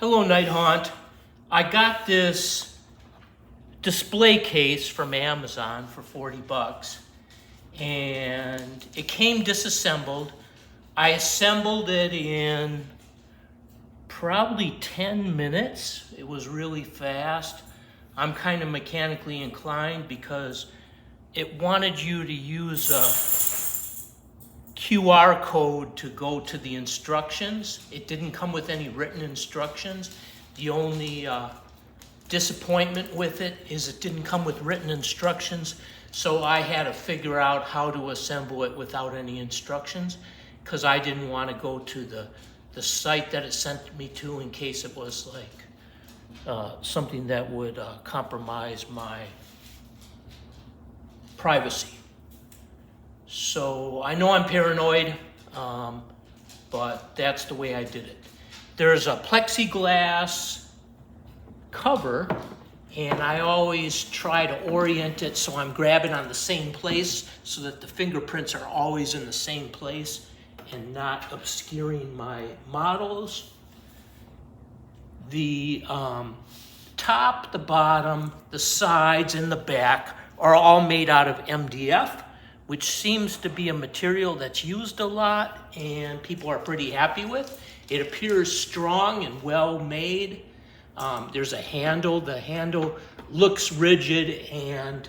Hello, NightHaunt. I got this display case from Amazon for 40 bucks, and it came disassembled. I assembled it in probably 10 minutes. It was really fast. I'm kind of mechanically inclined because it wanted you to use a QR code to go to the instructions. It didn't come with any written instructions. The only disappointment with it is it didn't come with written instructions, so I had to figure out how to assemble it without any instructions, because I didn't want to go to the site that it sent me to in case it was like something that would compromise my privacy. So I know I'm paranoid, but that's the way I did it. There's a plexiglass cover, and I always try to orient it so I'm grabbing on the same place so that the fingerprints are always in the same place and not obscuring my models. The top, the bottom, the sides, and the back are all made out of MDF, which seems to be a material that's used a lot and people are pretty happy with. It appears strong and well made. There's a handle. The handle looks rigid and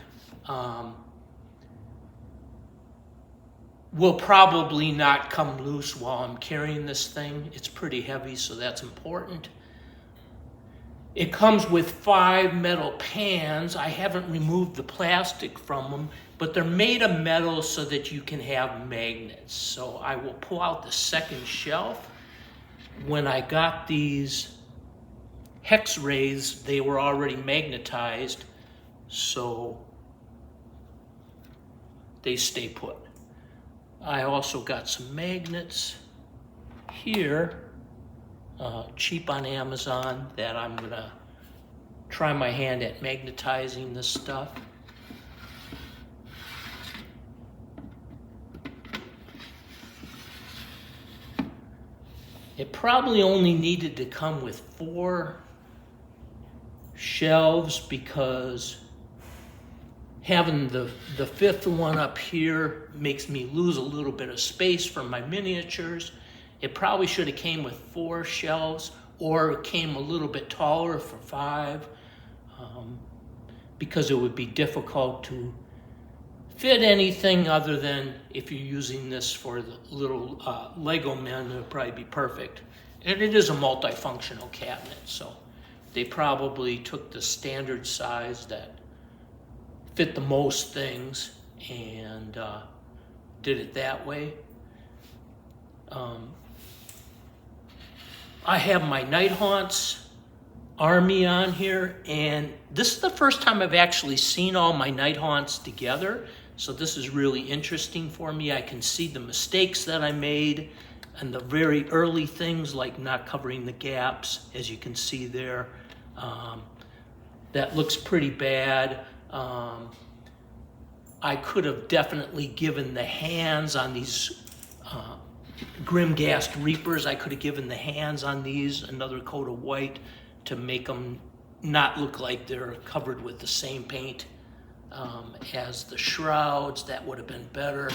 will probably not come loose while I'm carrying this thing. It's pretty heavy, so that's important. It comes with 5 metal pans. I haven't removed the plastic from them, but they're made of metal so that you can have magnets. So I will pull out the second shelf. When I got these hex rays, they were already magnetized, so they stay put. I also got some magnets here, cheap on Amazon, that I'm gonna try my hand at magnetizing this stuff. It probably only needed to come with 4 shelves because having the 5th one up here makes me lose a little bit of space for my miniatures. It probably should have came with 4 shelves, or it came a little bit taller for 5, because it would be difficult to fit anything other than if you're using this for the little Lego men, it would probably be perfect. And it is a multifunctional cabinet, so they probably took the standard size that fit the most things and did it that way. I have my NightHaunt's army on here, and this is the first time I've actually seen all my NightHaunts together, so this is really interesting for me. I can see the mistakes that I made and the very early things like not covering the gaps, as you can see there. That looks pretty bad. I could have definitely given the hands on these Grimghast Reapers. I could have given the hands on these another coat of white to make them not look like they're covered with the same paint as the shrouds. That would have been better.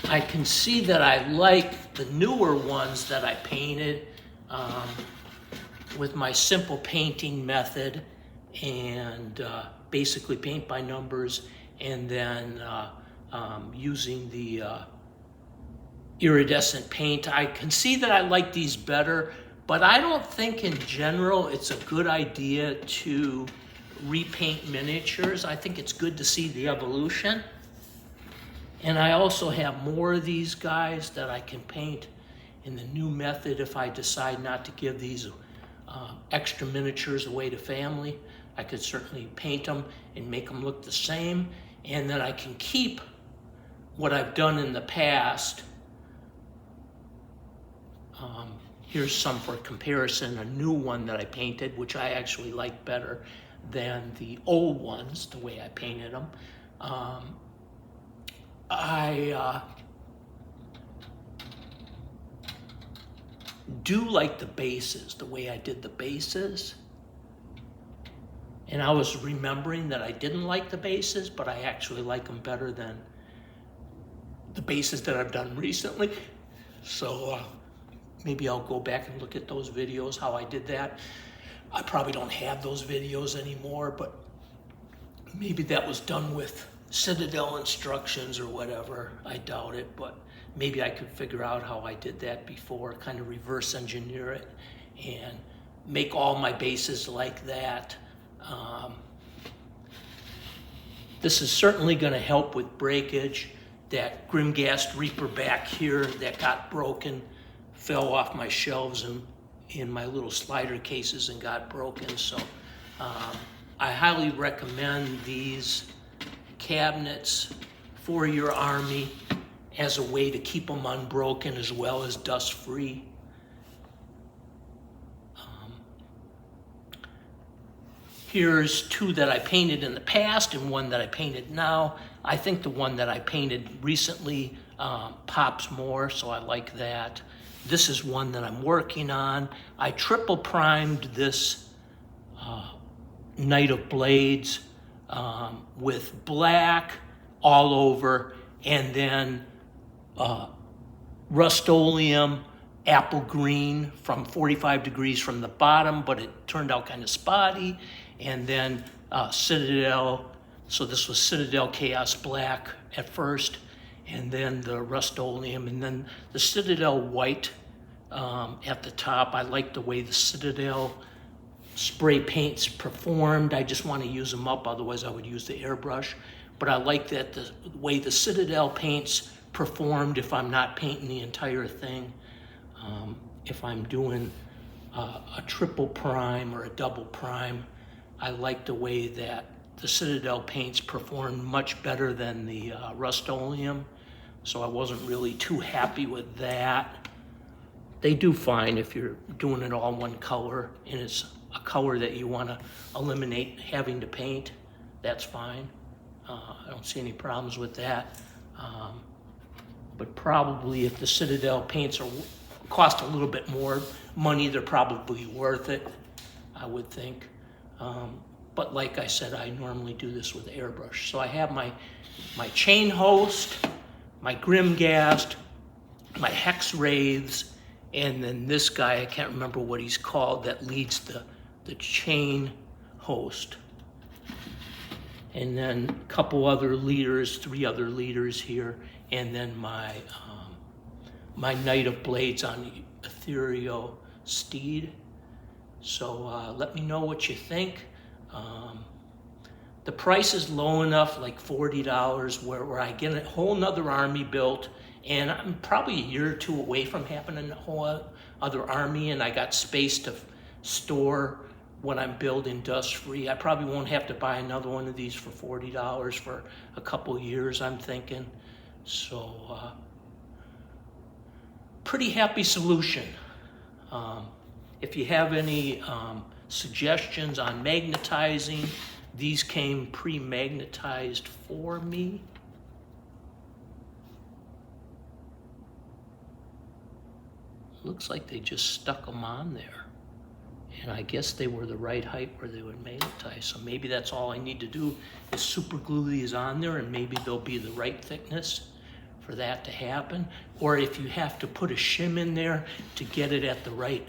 I can see that I like the newer ones that I painted with my simple painting method and basically paint by numbers, and then using the iridescent paint. I can see that I like these better, but I don't think in general it's a good idea to repaint miniatures. I think it's good to see the evolution. And I also have more of these guys that I can paint in the new method if I decide not to give these extra miniatures away to family. I could certainly paint them and make them look the same, and then I can keep what I've done in the past. Here's some for comparison, a new one that I painted, which I actually like better than the old ones, the way I painted them. I do like the bases, the way I did the bases. And I was remembering that I didn't like the bases, but I actually like them better than the bases that I've done recently. So maybe I'll go back and look at those videos, how I did that. I probably don't have those videos anymore, but maybe that was done with Citadel instructions or whatever. I doubt it, but maybe I could figure out how I did that before, kind of reverse engineer it and make all my bases like that. This is certainly going to help with breakage. That Grimghast Reaper back here that got broken fell off my shelves and in my little slider cases and got broken. So I highly recommend these cabinets for your army as a way to keep them unbroken as well as dust free. Here's two that I painted in the past and one that I painted now. I think the one that I painted recently pops more, so I like that. This is one that I'm working on. I triple primed this Knight of Blades with black all over, and then Rust-Oleum apple green from 45 degrees from the bottom, but it turned out kind of spotty. And then Citadel, so this was Citadel Chaos Black at first, and then the Rust-Oleum, and then the Citadel White at the top. I like the way the Citadel spray paints performed. I just want to use them up, otherwise I would use the airbrush. But I like that the way the Citadel paints performed if I'm not painting the entire thing. If I'm doing a triple prime or a double prime, I like the way that the Citadel paints performed much better than the Rust-Oleum, so I wasn't really too happy with that. They do fine if you're doing it all one color and it's a color that you want to eliminate having to paint. That's fine. I don't see any problems with that. But probably if the Citadel paints cost a little bit more money, they're probably worth it, I would think. But like I said, I normally do this with airbrush. So I have my chain host, my Grimghast, my Hex Wraiths, and then this guy, I can't remember what he's called, that leads the chain host. And then a couple other leaders, 3 other leaders here, and then my Knight of Blades on the Ethereal Steed. So let me know what you think. The price is low enough, like $40, where I get a whole nother army built, and I'm probably a year or 2 away from having a whole other army, and I got space to store when I'm building dust-free. I probably won't have to buy another one of these for $40 for a couple years, I'm thinking. So, pretty happy solution. If you have any suggestions on magnetizing, these came pre-magnetized for me. Looks like they just stuck them on there. And I guess they were the right height where they would magnetize. So maybe that's all I need to do is super glue these on there, and maybe they'll be the right thickness for that to happen. Or if you have to put a shim in there to get it at the right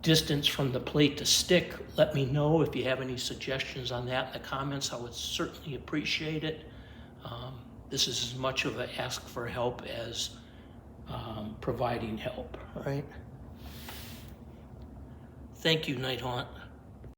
distance from the plate to stick, let me know. If you have any suggestions on that in the comments, I would certainly appreciate it. This is as much of an ask for help as providing help, right? Thank you, NightHaunt.